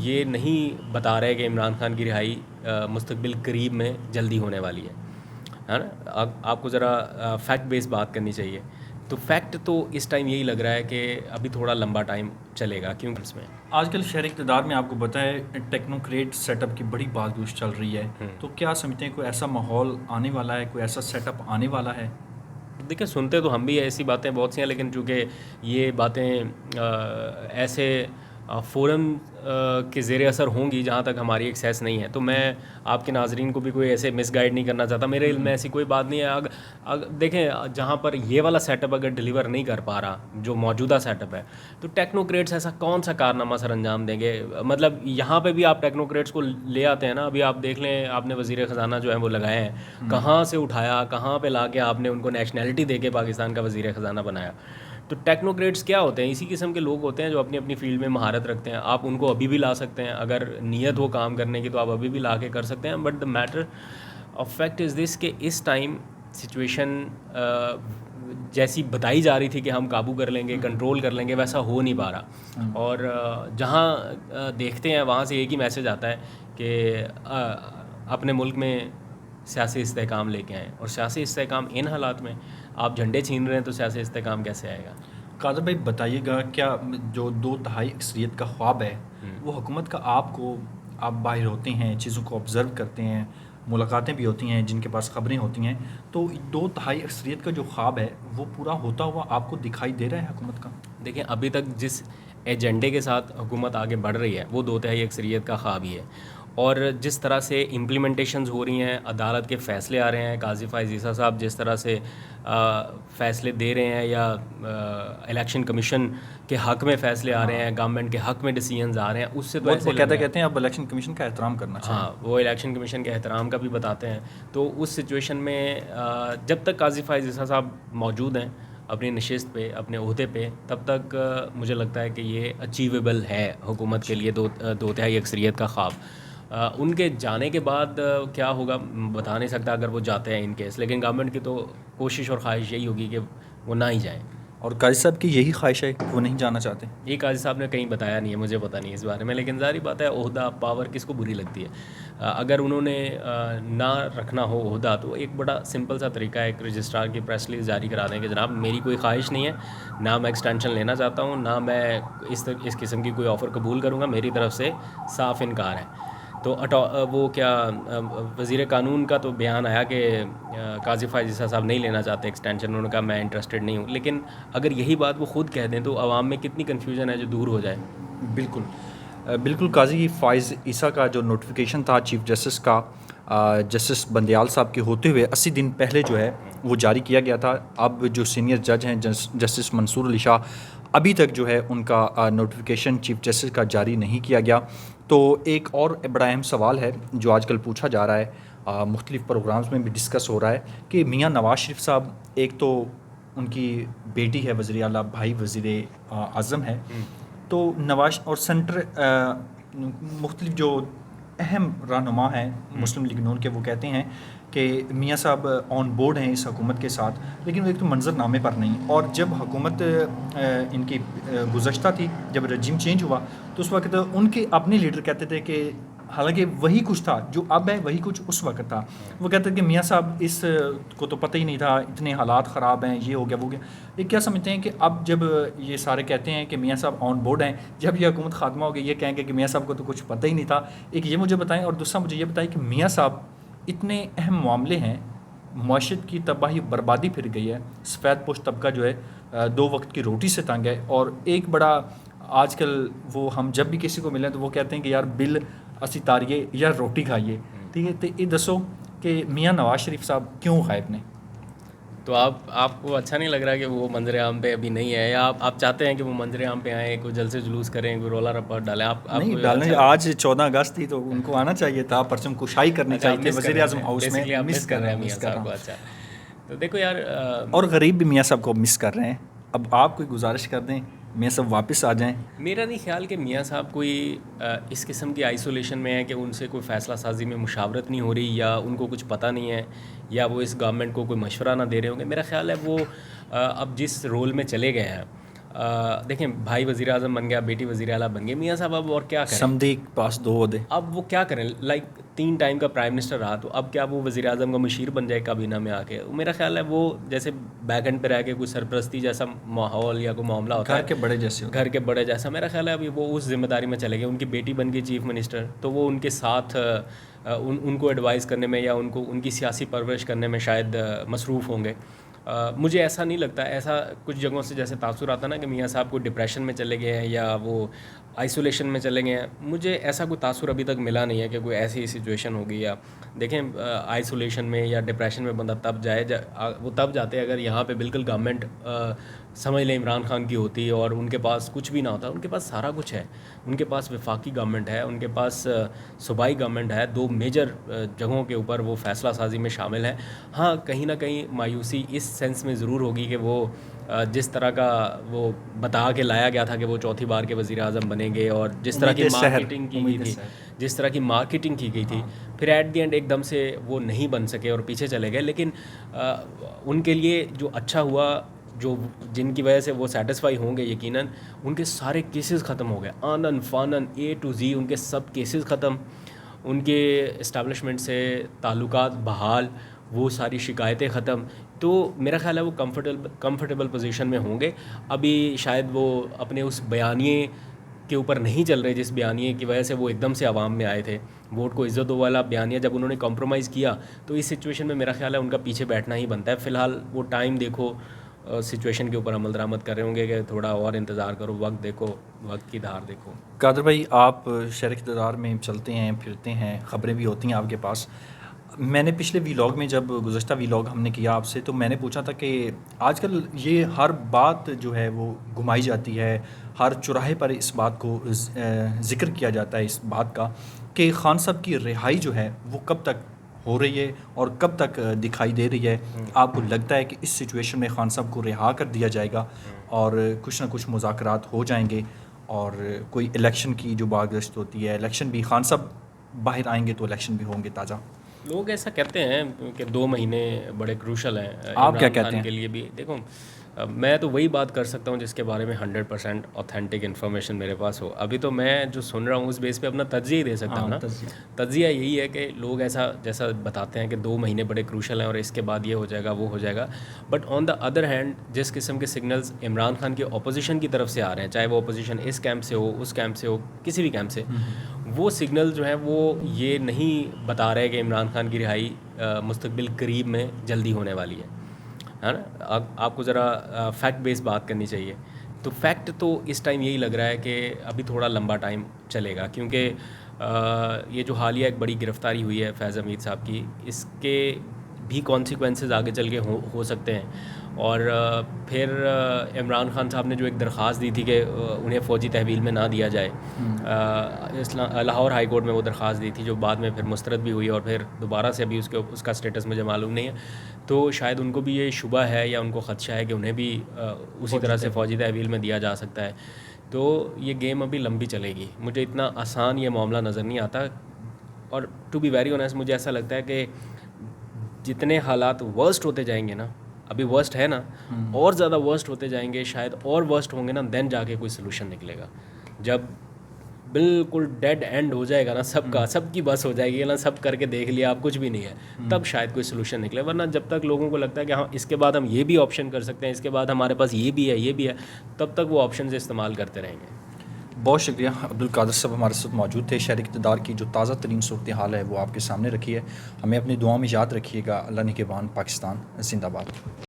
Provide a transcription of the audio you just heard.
یہ نہیں بتا رہے کہ عمران خان کی رہائی مستقبل قریب میں جلدی ہونے والی ہے نا. آپ کو ذرا فیکٹ بیس بات کرنی چاہیے. تو فیکٹ تو اس ٹائم یہی لگ رہا ہے کہ ابھی تھوڑا لمبا ٹائم چلے گا. کیوں اس میں آج کل شہر اقتدار میں آپ کو پتہ ہے ٹیکنوکریٹ سیٹ اپ کی بڑی بات گوش چل رہی ہے. تو کیا سمجھتے ہیں کوئی ایسا ماحول آنے والا ہے, کوئی ایسا سیٹ اپ آنے والا ہے؟ دیکھیں سنتے تو ہم بھی ایسی باتیں بہت سی ہیں, لیکن چونکہ یہ باتیں ایسے فورم کے زیر اثر ہوں گی جہاں تک ہماری ایکسیس نہیں ہے, تو میں آپ کے ناظرین کو بھی کوئی ایسے مس گائیڈ نہیں کرنا چاہتا. میرے علم میں ایسی کوئی بات نہیں ہے. دیکھیں جہاں پر یہ والا سیٹ اپ اگر ڈلیور نہیں کر پا رہا جو موجودہ سیٹ اپ ہے, تو ٹیکنوکریٹس ایسا کون سا کارنامہ سر انجام دیں گے؟ مطلب یہاں پہ بھی آپ ٹیکنوکریٹس کو لے آتے ہیں نا. ابھی آپ دیکھ لیں, آپ نے وزیر خزانہ جو ہے وہ لگائے ہیں, کہاں سے اٹھایا, کہاں پہ لا کے آپ نے ان کو نیشنلٹی دے کے پاکستان کا وزیر خزانہ بنایا. تو ٹیکنوکریٹس کیا ہوتے ہیں؟ اسی قسم کے لوگ ہوتے ہیں جو اپنی اپنی فیلڈ میں مہارت رکھتے ہیں. آپ ان کو ابھی بھی لا سکتے ہیں, اگر نیت ہو کام کرنے کی تو آپ ابھی بھی لا کے کر سکتے ہیں. But the matter of fact is this کہ اس ٹائم سچویشن جیسی بتائی جا رہی تھی کہ ہم قابو کر لیں گے, کنٹرول کر لیں گے, ویسا ہو نہیں پا رہا. اور جہاں دیکھتے ہیں وہاں سے ایک ہی میسج آتا ہے کہ اپنے ملک میں سیاسی استحکام لے کے آئیں. اور سیاسی استحکام ان حالات میں آپ جھنڈے چھین رہے ہیں تو سیاسی استحکام کیسے آئے گا؟ قادر بھائی بتائیے گا, کیا جو 2/3 اکثریت کا خواب ہے وہ حکومت کا آپ باہر ہوتے ہیں, چیزوں کو آبزرو کرتے ہیں, ملاقاتیں بھی ہوتی ہیں, جن کے پاس خبریں ہوتی ہیں, تو 2/3 اکثریت کا جو خواب ہے وہ پورا ہوتا ہوا آپ کو دکھائی دے رہا ہے حکومت کا؟ دیکھیں ابھی تک جس ایجنڈے کے ساتھ حکومت آگے بڑھ رہی ہے وہ 2/3 اکثریت کا خواب ہی ہے. اور جس طرح سے امپلیمنٹیشنز ہو رہی ہیں, عدالت کے فیصلے آ رہے ہیں, قاضی فائز عیسیٰ صاحب جس طرح سے فیصلے دے رہے ہیں, یا الیکشن کمیشن کے حق میں فیصلے آ رہے ہیں, گورنمنٹ کے حق میں ڈیسیژنز آ رہے ہیں, اس سے تو ایسے کہتے ہیں اب الیکشن کمیشن کا احترام کرنا چاہیے. ہاں, وہ الیکشن کمیشن کے احترام کا بھی بتاتے ہیں. تو اس سچویشن میں جب تک قاضی فائز عیسیٰ صاحب موجود ہیں اپنی نشست پہ, اپنے عہدے پہ, تب تک مجھے لگتا ہے کہ یہ اچیویبل ہے حکومت کے لیے 2/3 اکثریت کا خواب. ان کے جانے کے بعد کیا ہوگا بتا نہیں سکتا, اگر وہ جاتے ہیں ان کیس, لیکن گورنمنٹ کی تو کوشش اور خواہش یہی ہوگی کہ وہ نہ ہی جائیں. اور قاضی صاحب کی یہی خواہش ہے کہ وہ نہیں جانا چاہتے؟ یہ قاضی صاحب نے کہیں بتایا نہیں ہے, مجھے پتہ نہیں اس بارے میں, لیکن ظاہری بات ہے عہدہ پاور کس کو بری لگتی ہے. اگر انہوں نے نہ رکھنا ہو عہدہ تو ایک بڑا سمپل سا طریقہ ہے, ایک رجسٹرار کی پریس ریلیز جاری کرا دیں کہ جناب میری کوئی خواہش نہیں ہے, نہ میں ایکسٹینشن لینا چاہتا ہوں, نہ میں اس قسم کی کوئی آفر قبول کروں گا, میری طرف سے صاف انکار ہے. تو وہ کیا وزیر قانون کا تو بیان آیا کہ قاضی فائز عیسیٰ صاحب نہیں لینا چاہتے ایکسٹینشن, انہوں نے کہا میں انٹرسٹڈ نہیں ہوں. لیکن اگر یہی بات وہ خود کہہ دیں تو عوام میں کتنی کنفیوژن ہے جو دور ہو جائے. بالکل قاضی فائز عیسیٰ کا جو نوٹیفیکیشن تھا چیف جسٹس کا, جسٹس بندیال صاحب کے ہوتے ہوئے 80 دن پہلے جو ہے وہ جاری کیا گیا تھا. اب جو سینئر جج ہیں جسٹس منصور علی شاہ, ابھی تک جو ہے ان کا نوٹیفیکیشن چیف جسٹس کا جاری نہیں کیا گیا. تو ایک اور بڑا اہم سوال ہے جو آج کل پوچھا جا رہا ہے, مختلف پروگرامز میں بھی ڈسکس ہو رہا ہے, کہ میاں نواز شریف صاحب, ایک تو ان کی بیٹی ہے وزیر اعلیٰ, بھائی وزیر اعظم ہے, تو نواز اور سینٹر مختلف جو اہم رہنما ہیں مسلم لیگ نون کے, وہ کہتے ہیں کہ میاں صاحب آن بورڈ ہیں اس حکومت کے ساتھ, لیکن وہ ایک تو منظر نامے پر نہیں. اور جب حکومت ان کی گزشتہ تھی, جب رجیم چینج ہوا, تو اس وقت ان کے اپنے لیڈر کہتے تھے کہ حالانکہ وہی کچھ تھا جو اب ہے, وہی کچھ اس وقت تھا. وہ کہتے ہیں کہ میاں صاحب اس کو تو پتہ ہی نہیں تھا, اتنے حالات خراب ہیں, یہ ہو گیا وہ گیا. یہ کیا سمجھتے ہیں کہ اب جب یہ سارے کہتے ہیں کہ میاں صاحب آن بورڈ ہیں, جب یہ حکومت خاتمہ ہو گئی یہ کہیں گے کہ میاں صاحب کو تو کچھ پتہ ہی نہیں تھا؟ ایک یہ مجھے بتائیں, اور دوسرا مجھے یہ بتائیں کہ میاں صاحب اتنے اہم معاملے ہیں, معاشرت کی تباہی بربادی پھر گئی ہے, سفید پوش طبقہ جو ہے 2 وقت کی روٹی سے تنگ ہے, اور ایک بڑا آج کل وہ ہم جب بھی کسی کو ملیں تو وہ کہتے ہیں کہ یار بل اسی تاریے یا روٹی کھائیے. ٹھیک ہے, تو یہ دسو کہ میاں نواز شریف صاحب کیوں غائب نے؟ تو آپ کو اچھا نہیں لگ رہا کہ وہ منظر عام پہ ابھی نہیں ہے, یا آپ چاہتے ہیں کہ وہ منظر عام پہ آئیں, کوئی جلسے جلوس کریں, کوئی رولا رپا ڈالیں؟ آپ نہیں ڈالنے, آج 14 اگست تھی تو ان کو آنا چاہیے تھا, پرچم کشائی کرنی چاہیے تھی وزیر اعظم ہاؤس میں. مس کر رہے ہیں میاں صاحب کو. اچھا, تو دیکھو یار, اور غریب بھی میاں صاحب کو مس کر رہے ہیں. اب آپ کوئی گزارش کر دیں میاں صاحب واپس آ جائیں. میرا نہیں خیال کہ میاں صاحب کوئی اس قسم کی آئسولیشن میں ہے کہ ان سے کوئی فیصلہ سازی میں مشاورت نہیں ہو رہی, یا ان کو کچھ پتہ نہیں ہے, یا وہ اس گورنمنٹ کو کوئی مشورہ نہ دے رہے ہوں گے. میرا خیال ہے وہ اب جس رول میں چلے گئے ہیں دیکھیں بھائی وزیر اعظم بن گیا, بیٹی وزیر اعلیٰ بن گئی, میاں صاحب اب اور کیا کریں, سمدھی کے پاس 2 عہدے. اب وہ کیا کریں, لائک 3 ٹائم کا پرائم منسٹر رہا, تو اب کیا وہ وزیر اعظم کا مشیر بن جائے کابینہ میں آ کے؟ میرا خیال ہے وہ جیسے بیک اینڈ پہ رہ کے کوئی سرپرستی جیسا ماحول یا کوئی معاملہ ہوتا ہے, گھر کے بڑے جیسے ہوتے گھر کے بڑے جیسا, میرا خیال ہے ابھی وہ اس ذمہ داری میں چلے گئے. ان کی بیٹی بن گئی چیف منسٹر, تو وہ ان کے ساتھ ان کو ایڈوائز کرنے میں یا ان کی سیاسی پرورش کرنے میں شاید مصروف ہوں گے. مجھے ایسا نہیں لگتا, ایسا کچھ جگہوں سے جیسے تاثر آتا نا کہ میاں صاحب کو ڈپریشن میں چلے گئے ہیں یا وہ آئسولیشن میں چلے گئے ہیں, مجھے ایسا کوئی تاثر ابھی تک ملا نہیں ہے کہ کوئی ایسی سچویشن ہوگی. یا دیکھیں آئسولیشن میں یا ڈپریشن میں بندہ تب وہ تب جاتے ہیں اگر یہاں پہ بالکل گورنمنٹ سمجھ لیں عمران خان کی ہوتی اور ان کے پاس کچھ بھی نہ ہوتا. ان کے پاس سارا کچھ ہے, ان کے پاس وفاقی گورنمنٹ ہے, ان کے پاس صوبائی گورنمنٹ ہے, 2 میجر جگہوں کے اوپر وہ فیصلہ سازی میں شامل ہیں. ہاں کہیں نہ کہیں مایوسی اس سینس میں ضرور ہوگی کہ وہ جس طرح کا وہ بتا کے لایا گیا تھا کہ وہ چوتھی بار کے وزیر اعظم بنیں گے, اور جس طرح کی مارکیٹنگ کی گئی تھی, جس طرح کی مارکیٹنگ کی گئی تھی, پھر ایٹ دی اینڈ ایک دم سے وہ نہیں بن سکے اور پیچھے چلے گئے. لیکن ان کے لیے جو اچھا ہوا, جن کی وجہ سے وہ سیٹسفائی ہوں گے یقیناً, ان کے سارے کیسز ختم ہو گئے, آنن فانن A to Z ان کے سب کیسز ختم, ان کے اسٹیبلشمنٹ سے تعلقات بحال, وہ ساری شکایتیں ختم. تو میرا خیال ہے وہ کمفرٹیبل پوزیشن میں ہوں گے. ابھی شاید وہ اپنے اس بیانیے کے اوپر نہیں چل رہے جس بیانیے کی وجہ سے وہ ایک دم سے عوام میں آئے تھے. ووٹ کو عزت دو والا بیانیہ جب انہوں نے کمپرومائز کیا, تو اس سچویشن میں میرا خیال ہے ان کا پیچھے بیٹھنا ہی بنتا ہے. فی الحال وہ ٹائم دیکھو, سچویشن کے اوپر عمل درآمد کر رہے ہوں گے کہ تھوڑا اور انتظار کرو, وقت دیکھو, وقت کی دھار دیکھو. قادر بھائی, آپ شہر اقتدار میں چلتے ہیں پھرتے ہیں, خبریں بھی ہوتی ہیں آپ کے پاس. میں نے پچھلے ویلاگ میں جب گزشتہ ویلاگ ہم نے کیا آپ سے, تو میں نے پوچھا تھا کہ آج کل یہ ہر بات جو ہے وہ گھمائی جاتی ہے, ہر چوراہے پر اس بات کو ذکر کیا جاتا ہے اس بات کا کہ خان صاحب کی رہائی جو ہے وہ کب تک ہو رہی ہے اور کب تک دکھائی دے رہی ہے. آپ کو لگتا ہے کہ اس سچویشن میں خان صاحب کو رہا کر دیا جائے گا اور کچھ نہ کچھ مذاکرات ہو جائیں گے, اور کوئی الیکشن کی جو بازگشت ہوتی ہے, الیکشن بھی خان صاحب باہر آئیں گے تو الیکشن بھی ہوں گے تازہ؟ لوگ ایسا کہتے ہیں کہ 2 مہینے بڑے کروشل ہیں آپ کیا عمران کہتے خان ہیں؟ کے لیے بھی. دیکھو میں تو وہی بات کر سکتا ہوں جس کے بارے میں 100% اوتھینٹک انفارمیشن میرے پاس ہو. ابھی تو میں جو سن رہا ہوں اس بیس پہ اپنا تجزیہ ہی دے سکتا ہوں نا. تجزیہ یہی ہے کہ لوگ ایسا جیسا بتاتے ہیں کہ 2 مہینے بڑے کروشل ہیں اور اس کے بعد یہ ہو جائے گا وہ ہو جائے گا. But on the other hand جس قسم کے سگنلز عمران خان کی اپوزیشن کی طرف سے آ رہے ہیں, چاہے وہ اپوزیشن اس کیمپ سے ہو, اس کیمپ سے ہو, کسی بھی کیمپ سے, وہ سگنل جو ہیں وہ یہ نہیں بتا رہے کہ عمران خان کی رہائی مستقبل قریب میں جلدی ہونے والی ہے نا. آپ کو ذرا فیکٹ بیس بات کرنی چاہیے. تو فیکٹ تو اس ٹائم یہی لگ رہا ہے کہ ابھی تھوڑا لمبا ٹائم چلے گا, کیونکہ یہ جو حالیہ ایک بڑی گرفتاری ہوئی ہے فیض حمید صاحب کی, اس کے بھی کانسیکوینسز آگے چل کے ہو سکتے ہیں. اور پھر عمران خان صاحب نے جو ایک درخواست دی تھی کہ انہیں فوجی تحویل میں نہ دیا جائے, لاہور ہائی کورٹ میں وہ درخواست دی تھی جو بعد میں پھر مسترد بھی ہوئی, اور پھر دوبارہ سے ابھی اس کا اسٹیٹس مجھے معلوم نہیں ہے. تو شاید ان کو بھی یہ شبہ ہے یا ان کو خدشہ ہے کہ انہیں بھی اسی طرح سے فوجی تحویل میں دیا جا سکتا ہے. تو یہ گیم ابھی لمبی چلے گی. مجھے اتنا آسان یہ معاملہ نظر نہیں آتا, اور ٹو بی ویری آنیسٹ مجھے ایسا لگتا ہے کہ جتنے حالات ورسٹ ہوتے جائیں گے نا, ابھی ورسٹ ہے نا, اور زیادہ ورسٹ ہوتے جائیں گے, شاید اور ورسٹ ہوں گے نا, دین جا کے کوئی سلوشن نکلے گا. جب بالکل ڈیڈ اینڈ ہو جائے گا نا سب کا, سب کی بس ہو جائے گی نا, سب کر کے دیکھ لیا آپ کچھ بھی نہیں ہے, تب شاید کوئی سلوشن نکلے. ورنہ جب تک لوگوں کو لگتا ہے کہ ہاں اس کے بعد ہم یہ بھی آپشن کر سکتے ہیں, اس کے بعد ہمارے پاس یہ بھی ہے, یہ بھی ہے, تب تک وہ آپشنز استعمال کرتے رہیں گے. بہت شکریہ. عبدالقادر صاحب ہمارے ساتھ موجود تھے. شہر اقتدار کی جو تازہ ترین صورتحال ہے وہ آپ کے سامنے رکھی ہے. ہمیں اپنی دعاؤں میں یاد رکھیے گا. اللہ نگہبان. پاکستان زندہ باد.